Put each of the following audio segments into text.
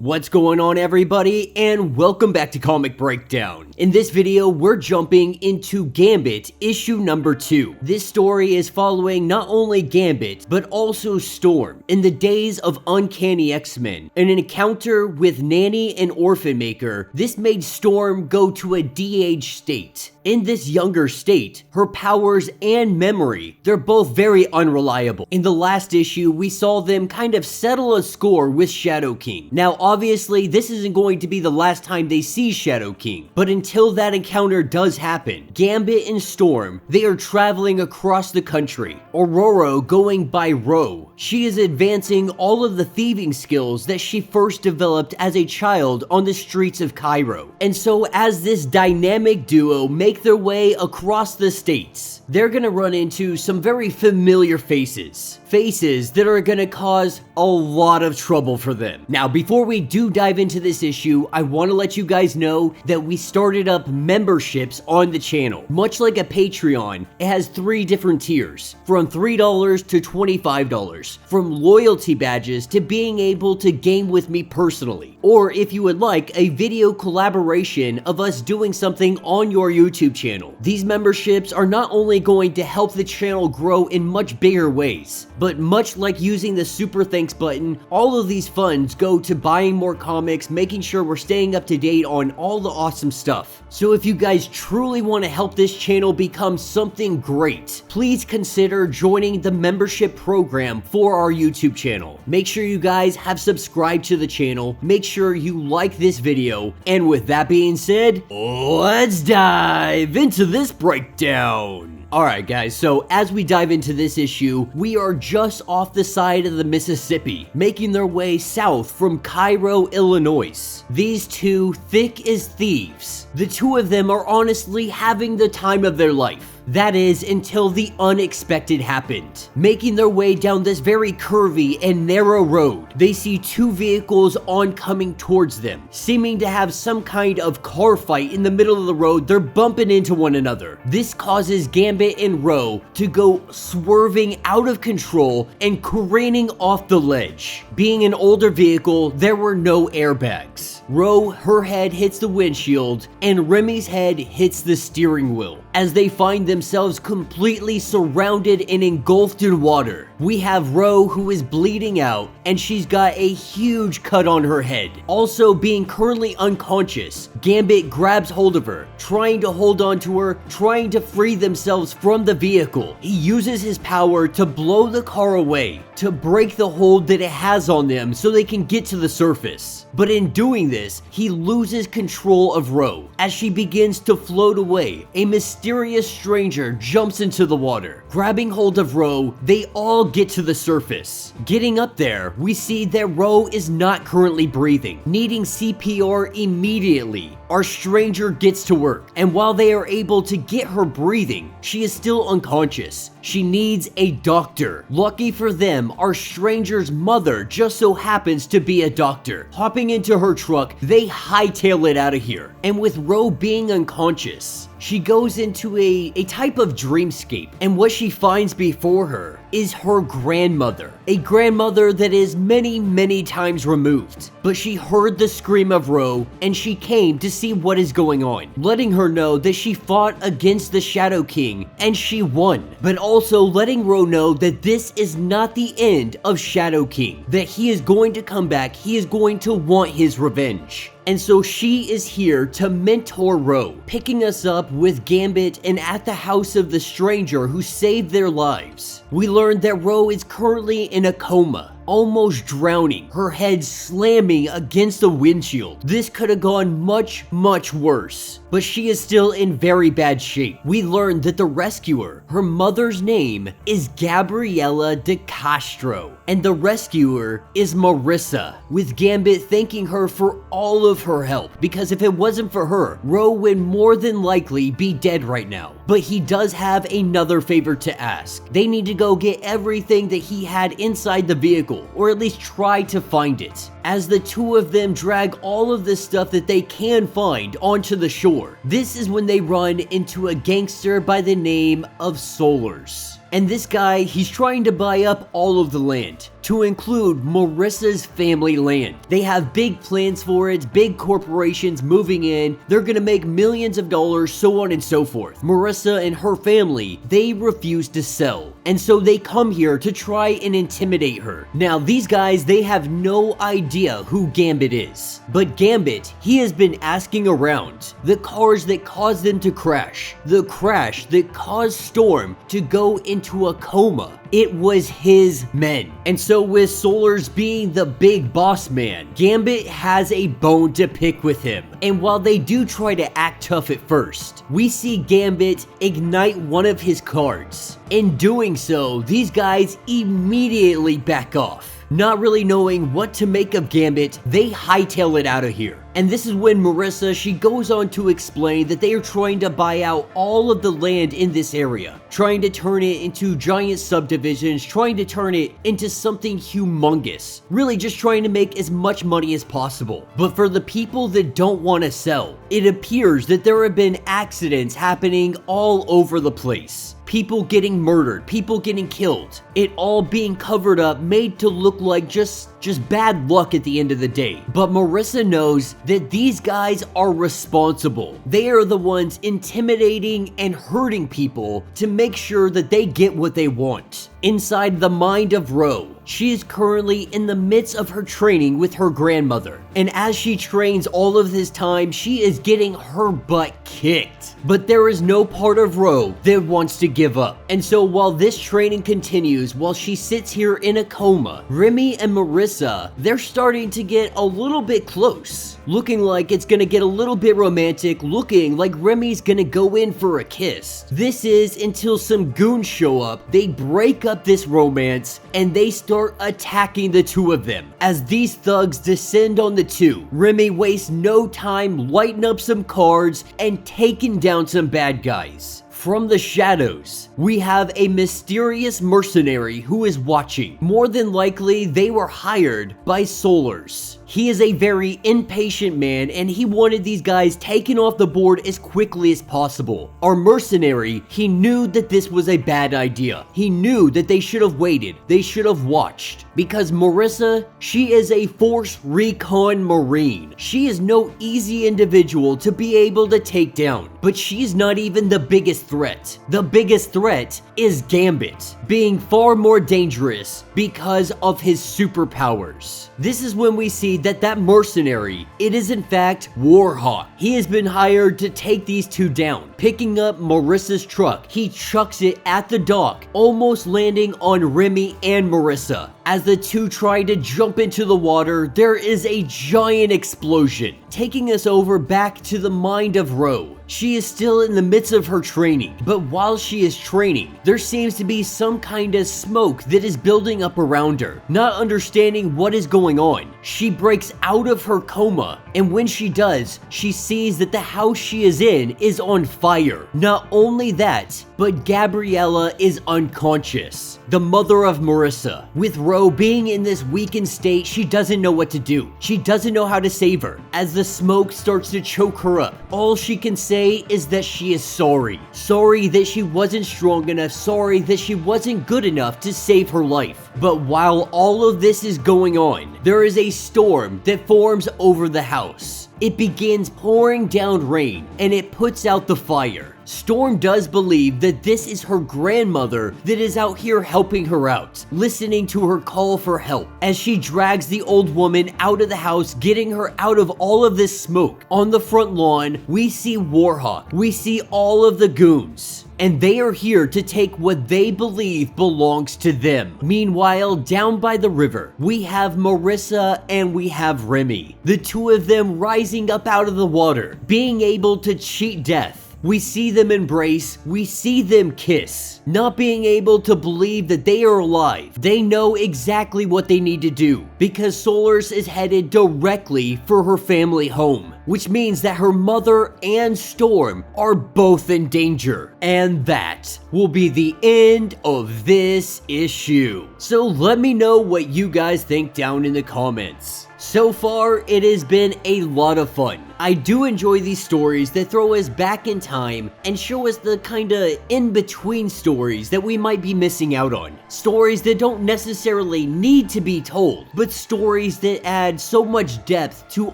What's going on, everybody, and welcome back to Comic Breakdown. In this video, we're jumping into Gambit issue number 2. This story is following not only Gambit, but also Storm in the days of Uncanny X-Men. In an encounter with Nanny and Orphan Maker, this made Storm go to a de-aged state. In this younger state, her powers and memory, they're both very unreliable. In the last issue, we saw them kind of settle a score with Shadow King. Now, obviously, this isn't going to be the last time they see Shadow King, but until that encounter does happen, Gambit and Storm, they are traveling across the country. Aurora going by Ro. She is advancing all of the thieving skills that she first developed as a child on the streets of Cairo. And so as this dynamic duo make their way across the states, they're gonna run into some very familiar faces. Faces that are gonna cause a lot of trouble for them. Now, before we do dive into this issue, I want to let you guys know that we started up memberships on the channel. Much like a Patreon, it has 3 different tiers, from $3 to $25, from loyalty badges to being able to game with me personally, or if you would like, a video collaboration of us doing something on your YouTube channel. These memberships are not only going to help the channel grow in much bigger ways, but much like using the super thanks button, all of these funds go to buying more comics, making sure we're staying up to date on all the awesome stuff. So if you guys truly want to help this channel become something great, please consider joining the membership program for our YouTube channel. Make sure you guys have subscribed to the channel, make sure you like this video, and with that being said, let's dive into this breakdown. Alright guys, so as we dive into this issue, we are just off the side of the Mississippi, making their way south from Cairo, Illinois. These two thick as thieves. The two of them are honestly having the time of their life. That is, until the unexpected happened. Making their way down this very curvy and narrow road, they see 2 vehicles oncoming towards them. Seeming to have some kind of car fight in the middle of the road, they're bumping into one another. This causes Gambit and Ro to go swerving out of control and careening off the ledge. Being an older vehicle, there were no airbags. Ro, her head hits the windshield, and Remy's head hits the steering wheel. As they find themselves completely surrounded and engulfed in water. We have Ro, who is bleeding out, and she's got a huge cut on her head. Also being currently unconscious, Gambit grabs hold of her, trying to hold on to her, trying to free themselves from the vehicle. He uses his power to blow the car away, to break the hold that it has on them so they can get to the surface. But in doing this, he loses control of Ro. As she begins to float away, a mysterious stranger jumps into the water. Grabbing hold of Ro, they all get to the surface. Getting up there, we see that Ro is not currently breathing, needing CPR immediately. Our stranger gets to work, and while they are able to get her breathing, she is still unconscious. She needs a doctor. Lucky for them, our stranger's mother just so happens to be a doctor. Hopping into her truck, they hightail it out of here. And with Ro being unconscious, she goes into a type of dreamscape, and what she finds before her is her grandmother. A grandmother that is many times removed. But she heard the scream of Ro, and she came to see what is going on, letting her know that she fought against the Shadow King, and she won. But also letting Ro know that this is not the end of Shadow King, that he is going to come back, he is going to want his revenge. And so she is here to mentor Ro, picking us up with Gambit and at the house of the stranger who saved their lives. We learned that Ro is currently in a coma, almost drowning, her head slamming against the windshield. This could have gone much worse, but she is still in very bad shape. We learned that the rescuer, her mother's name is Gabriella de Castro, and the rescuer is Marissa, with Gambit thanking her for all of her help, because if it wasn't for her, Ro would more than likely be dead right now. But he does have another favor to ask. They need to go get everything that he had inside the vehicle, or at least try to find it. As the two of them drag all of the stuff that they can find onto the shore, this is when they run into a gangster by the name of Solars. And this guy, he's trying to buy up all of the land, to include Marissa's family land. They have big plans for it, big corporations moving in, they're gonna make millions of dollars, so on and so forth. Marissa and her family, they refuse to sell. And so they come here to try and intimidate her. Now these guys, they have no idea who Gambit is. But Gambit, he has been asking around the cars that caused them to crash. The crash that caused Storm to go into a coma. It was his men. And so with Solars being the big boss man, Gambit has a bone to pick with him. And while they do try to act tough at first, we see Gambit ignite one of his cards. In doing so, these guys immediately back off. Not really knowing what to make of Gambit, they hightail it out of here. And this is when Marissa, she goes on to explain that they are trying to buy out all of the land in this area, trying to turn it into giant subdivisions, trying to turn it into something humongous, really just trying to make as much money as possible. But for the people that don't want to sell, it appears that there have been accidents happening all over the place. People getting murdered, people getting killed, it all being covered up, made to look like just bad luck at the end of the day. But Marissa knows that these guys are responsible. They are the ones intimidating and hurting people to make sure that they get what they want. Inside the mind of Ro, she is currently in the midst of her training with her grandmother. And as she trains all of this time, she is getting her butt kicked. But there is no part of Ro that wants to give up. And so while this training continues, while she sits here in a coma, Remy and Marissa, they're starting to get a little bit close. Looking like it's gonna get a little bit romantic, looking like Remy's gonna go in for a kiss. This is until some goons show up, they break up this romance, and they start attacking the two of them. As these thugs descend on the two, Remy wastes no time lighting up some cards and taking down some bad guys. From the shadows, we have a mysterious mercenary who is watching. More than likely, they were hired by Solars. He is a very impatient man, and he wanted these guys taken off the board as quickly as possible. Our mercenary, he knew that this was a bad idea. He knew that they should have waited. They should have watched. Because Marissa, she is a Force Recon Marine. She is no easy individual to be able to take down. But she's not even the biggest threat. The biggest threat is Gambit, being far more dangerous because of his superpowers. This is when we see that mercenary, it is in fact Warhawk. He has been hired to take these two down. Picking up Marissa's truck, he chucks it at the dock, almost landing on Remy and Marissa. As the two try to jump into the water, there is a giant explosion, taking us over back to the mind of Ro. She is still in the midst of her training, but while she is training, there seems to be some kind of smoke that is building up around her. Not understanding what is going on, she breaks out of her coma, and when she does, she sees that the house she is in is on fire. Not only that, but Gabriella is unconscious, the mother of Marissa. With Ro being in this weakened state, she doesn't know what to do. She doesn't know how to save her. As the smoke starts to choke her up, all she can say is that she is sorry. Sorry that she wasn't strong enough, sorry that she wasn't good enough to save her life. But while all of this is going on, there is a storm that forms over the house. It begins pouring down rain, and it puts out the fire. Storm does believe that this is her grandmother that is out here helping her out, listening to her call for help. As she drags the old woman out of the house, getting her out of all of this smoke. On the front lawn, we see Warhawk. We see all of the goons. And they are here to take what they believe belongs to them. Meanwhile, down by the river, we have Marissa and we have Remy. The two of them rising up out of the water, being able to cheat death. We see them embrace, we see them kiss, not being able to believe that they are alive. They know exactly what they need to do because Solars is headed directly for her family home, which means that her mother and Storm are both in danger. And that will be the end of this issue. So let me know what you guys think down in the comments. So far, it has been a lot of fun. I do enjoy these stories that throw us back in time and show us the kinda in-between stories that we might be missing out on. Stories that don't necessarily need to be told, but stories that add so much depth to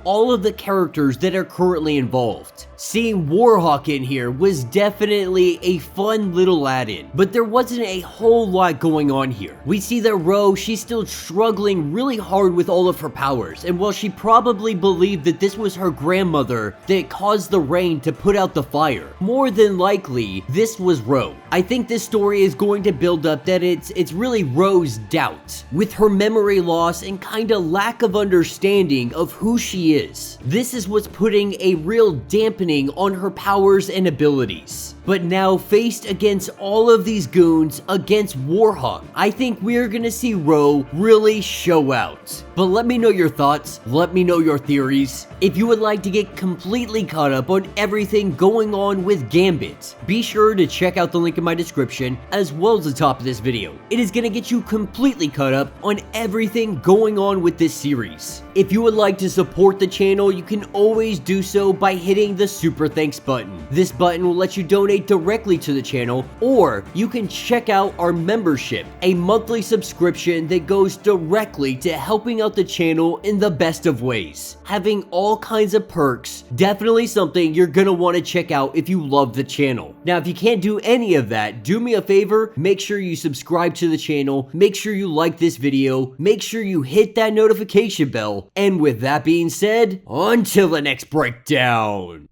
all of the characters that are currently involved. Seeing Warhawk in here was definitely a fun little add-in, but there wasn't a whole lot going on here. We see that Ro, she's still struggling really hard with all of her powers, and while she probably believed that this was her grandmother that caused the rain to put out the fire, more than likely, this was Ro. I think this story is going to build up that it's really Ro's doubt, with her memory loss and kinda lack of understanding of who she is. This is what's putting a real dampening on her powers and abilities. But now, faced against all of these goons against Warhawk, I think we're gonna see Ro really show out. But let me know your thoughts, let me know your theories. If you would like to get completely caught up on everything going on with Gambit, be sure to check out the link in my description as well as the top of this video. It is gonna get you completely caught up on everything going on with this series. If you would like to support the channel, you can always do so by hitting the super thanks button. This button will let you donate directly to the channel, or you can check out our membership, a monthly subscription that goes directly to helping out the channel in the best of ways. Having all kinds of perks, definitely something you're gonna want to check out if you love the channel. Now, if you can't do any of that, do me a favor, make sure you subscribe to the channel, make sure you like this video, make sure you hit that notification bell, and with that being said, until the next breakdown.